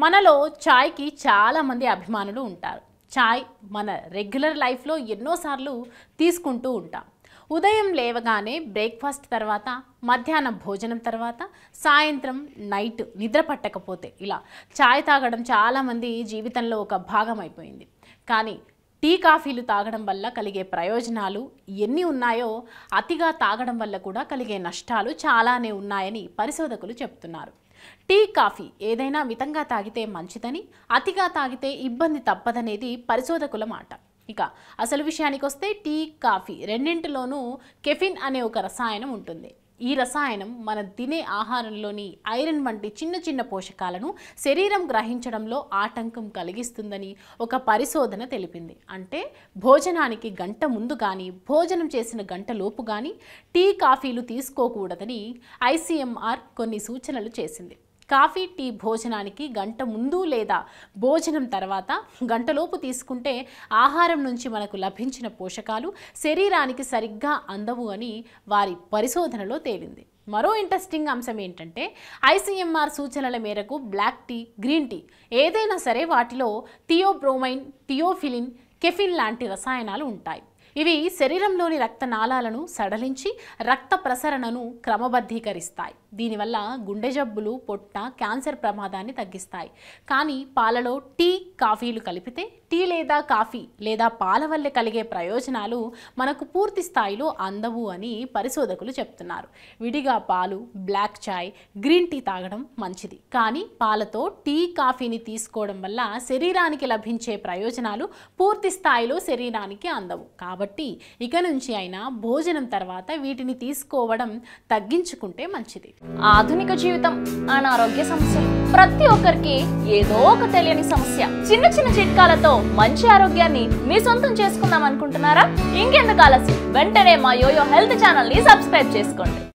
మనలో చాయ్కి చాలా మంది అభిమానులు ఉంటారు. చాయ్ మన రెగ్యులర్ లైఫ్లో ఎన్నోసార్లు తీసుకుంటూ ఉంటాం. ఉదయం లేవగానే బ్రేక్ఫాస్ట్ తర్వాత, మధ్యాహ్నం భోజనం తర్వాత, సాయంత్రం నైట్ నిద్ర పట్టకపోతే ఇలా చాయ్ తాగడం చాలామంది జీవితంలో ఒక భాగం అయిపోయింది. కానీ టీ కాఫీలు తాగడం వల్ల కలిగే ప్రయోజనాలు ఎన్ని ఉన్నాయో అతిగా తాగడం వల్ల కూడా కలిగే నష్టాలు చాలానే ఉన్నాయని పరిశోధకులు చెప్తున్నారు. టీ కాఫీ ఏదైనా మితంగా తాగితే మంచిదని, అతిగా తాగితే ఇబ్బంది తప్పదనేది పరిశోధకుల మాట. ఇక అసలు విషయానికి వస్తే టీ కాఫీ రెండింటిలోనూ కెఫిన్ అనే ఒక రసాయనం ఉంటుంది. ఈ రసాయనం మనం తినే ఆహారంలోని ఐరన్ వంటి చిన్న చిన్న పోషకాలను శరీరం గ్రహించడంలో ఆటంకం కలిగిస్తుందని ఒక పరిశోధన తెలిపింది. అంటే భోజనానికి గంట ముందు కానీ, భోజనం చేసిన గంట లోపు కానీ టీ కాఫీలు తీసుకోకూడదని ICMR కొన్ని సూచనలు చేసింది. కాఫీ, టీ భోజనానికి గంట ముందు లేదా భోజనం తర్వాత గంటలోపు తీసుకుంటే ఆహారం నుంచి మనకు లభించిన పోషకాలు శరీరానికి సరిగ్గా అందవు అని వారి పరిశోధనలో తేలింది. మరో ఇంట్రెస్టింగ్ అంశం ఏంటంటే ICMR సూచనల మేరకు బ్లాక్ టీ, గ్రీన్ టీ ఏదైనా సరే వాటిలో థియోబ్రోమైన్, థియోఫిలిన్, కెఫిన్ లాంటి రసాయనాలు ఉంటాయి. ఇవి శరీరంలోని రక్తనాళాలను సడలించి రక్త ప్రసరణను క్రమబద్ధీకరిస్తాయి. దీనివల్ల గుండె జబ్బులు, పొట్ట, క్యాన్సర్ ప్రమాదాన్ని తగ్గిస్తాయి. కానీ పాలలో టీ, కాఫీలు కలిపితే టీ లేదా కాఫీ లేదా పాల వల్ల కలిగే ప్రయోజనాలు మనకు పూర్తి స్థాయిలో అందవు అని పరిశోధకులు చెప్తున్నారు. విడిగా పాలు, బ్లాక్ చాయ్, గ్రీన్ టీ తాగడం మంచిది. కానీ పాలతో టీ, కాఫీని తీసుకోవడం వల్ల శరీరానికి లభించే ప్రయోజనాలు పూర్తి స్థాయిలో శరీరానికి అందవు. కాబట్టి ఇక నుంచి అయినా భోజనం తర్వాత వీటిని తీసుకోవడం తగ్గించుకుంటే మంచిది. ఆధునిక జీవితం, అనారోగ్య సమస్యలు ప్రతి ఒక్కరికి ఏదో ఒక తెలియని సమస్య. చిన్న చిన్న చిట్కాలతో మంచి ఆరోగ్యాన్ని మీ సొంతం చేసుకుందాం అనుకుంటున్నారా? ఇంకెందుకు ఆలస్యం, వెంటనే మా యోయో హెల్త్ ఛానల్ ని సబ్స్క్రైబ్ చేసుకోండి.